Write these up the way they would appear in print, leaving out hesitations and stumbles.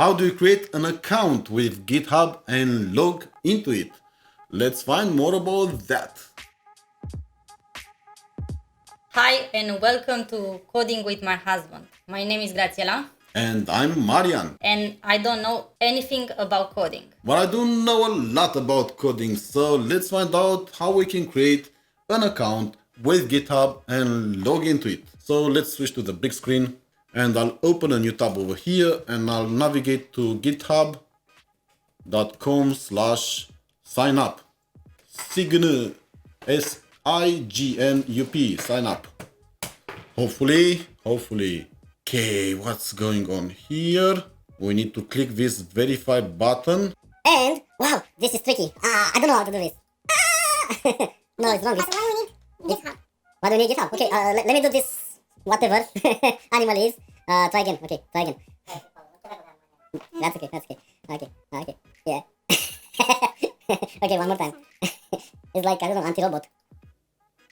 How do you create an account with GitHub and log into it? Let's find more about that. Hi and welcome to Coding with my husband. My name is Grațiela. And I'm Marian. And I don't know anything about coding. But I do know a lot about coding, so let's find out how we can create an account with GitHub and log into it. So let's switch to the big screen and I'll open a new tab over here and I'll navigate to github.com/sign up. Sign, S-I-G-N-U-P, sign up. Hopefully. Okay, what's going on here? We need to click this verify button. And, wow, this is tricky. I don't know how to do this. No, it's wrong. Why do we need GitHub? Why do we need GitHub? Okay, let me do this, whatever animal is. Try again, okay, try again. That's okay. Okay, yeah. Okay, one more time. It's like, I don't know, anti-robot.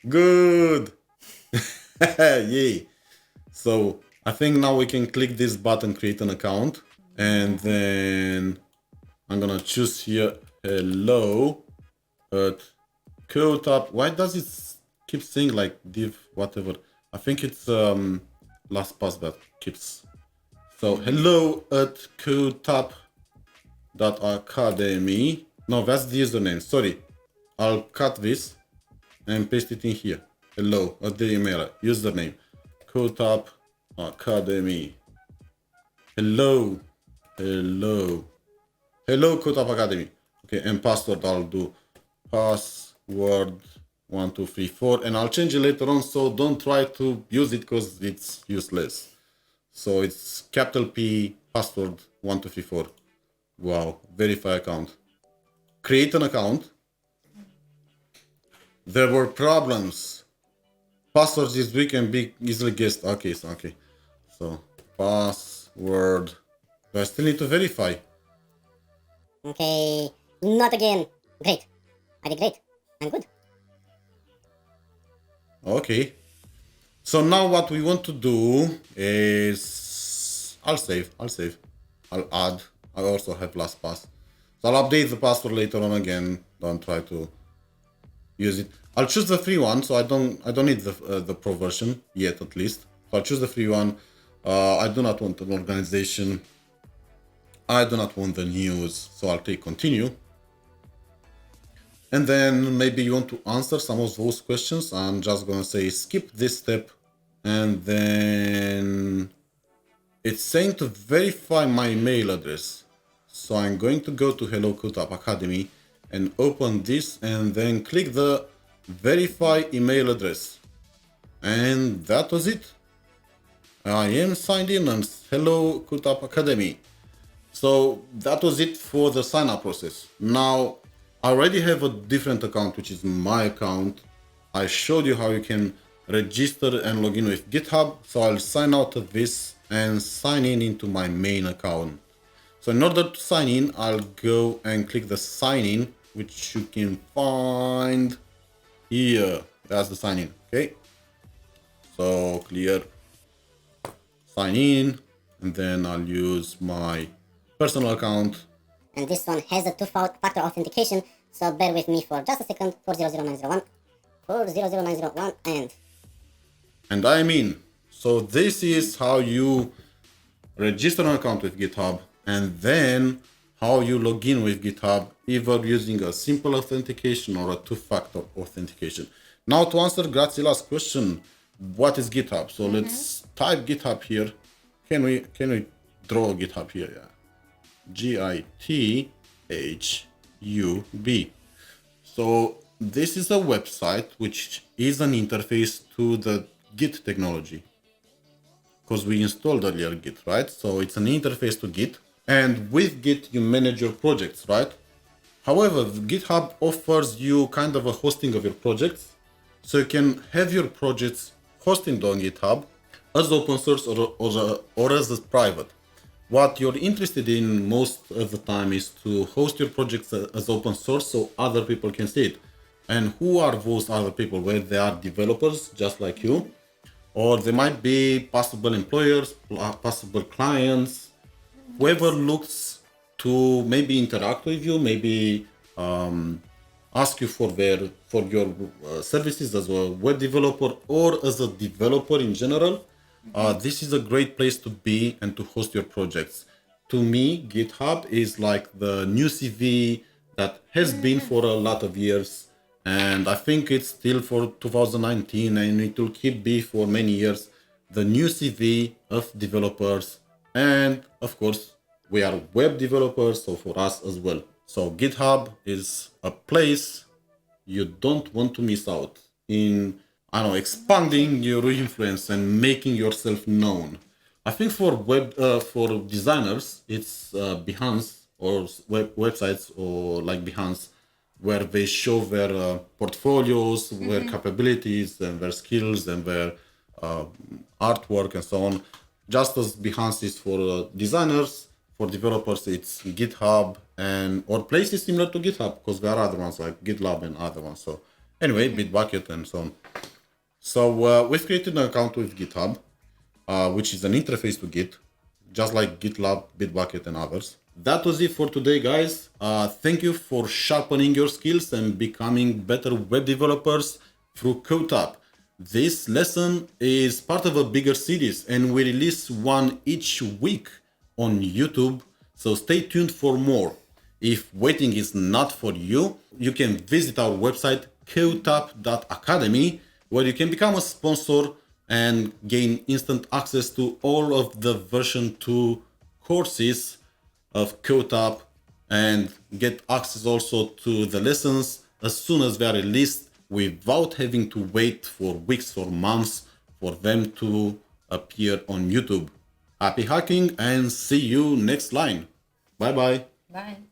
Good. Yay. So I think now we can click this button, create an account, and then I'm gonna choose here hello at codetap. Why does it keep saying like div whatever? I think it's LastPass that keeps. So hello at codetap.academy. No, that's the username. Sorry, I'll cut this and paste it in here. Hello at the email username codetap academy. Hello codetap academy. Okay, and password I'll do password 1234 and I'll change it later on, so don't try to use it because it's useless. So it's capital P password 1234. Wow, verify account. Create an account. There were problems. Passwords this week can be easily guessed. Okay. So password. Do I still need to verify? Okay, not again. Great. I did great. I'm good. Okay. So now what we want to do is I'll save. I'll add. I also have LastPass. So I'll update the password later on again. Don't try to use it. I'll choose the free one, so I don't need the pro version yet, at least. So I'll choose the free one. I do not want an organization. I do not want the news, so I'll click continue. And then maybe you want to answer some of those questions. I'm just gonna say skip this step, and then it's saying to verify my email address. So I'm going to go to Hello Codetap Academy and open this and then click the verify email address. And that was it. I am signed in on Hello Codetap Academy. So that was it for the sign up process. Now I already have a different account, which is my account. I showed you how you can register and log in with GitHub. So I'll sign out of this and sign in into my main account. So in order to sign in, I'll go and click the sign in, which you can find here. That's the sign in. Okay. So clear, sign in, and then I'll use my personal account. And this one has a two-factor authentication, so bear with me for just a second. 400901, 400901, and I'm in. So this is how you register an account with GitHub, and then how you log in with GitHub, either using a simple authentication or a two-factor authentication. Now to answer Graziela's question, what is GitHub? So let's type GitHub here. Can we draw GitHub here? Yeah. GitHub. So this is a website which is an interface to the Git technology, because we installed earlier Git, right? So it's an interface to Git, and with Git you manage your projects, right? However, GitHub offers you kind of a hosting of your projects, so you can have your projects hosted on GitHub as open source or as a private. What you're interested in most of the time is to host your projects as open source so other people can see it. And who are those other people? Where they are developers just like you, or they might be possible employers, possible clients, whoever looks to maybe interact with you, maybe ask you for your services as a web developer or as a developer in general, this is a great place to be and to host your projects. To me, GitHub is like the new CV that has been for a lot of years, and I think it's still for 2019, and it will keep be for many years the new CV of developers. And of course, we are web developers, so for us as well. So GitHub is a place you don't want to miss out in, I don't know, expanding your influence and making yourself known. I think for for designers, it's Behance or websites or like Behance, where they show their portfolios, their capabilities and their skills and their artwork and so on. Just as Behance is for designers, for developers it's GitHub and or places similar to GitHub, because there are other ones like GitLab and other ones. So anyway, Bitbucket and so on. So we've created an account with GitHub, which is an interface to Git, just like GitLab, Bitbucket, and others. That was it for today, guys. Thank you for sharpening your skills and becoming better web developers through codetap. This lesson is part of a bigger series, and we release one each week on YouTube, so stay tuned for more. If waiting is not for you, you can visit our website codetap.academy, where you can become a sponsor and gain instant access to all of the version 2 courses of codetap and get access also to the lessons as soon as they are released, without having to wait for weeks or months for them to appear on YouTube. Happy hacking and see you next line. Bye bye. Bye.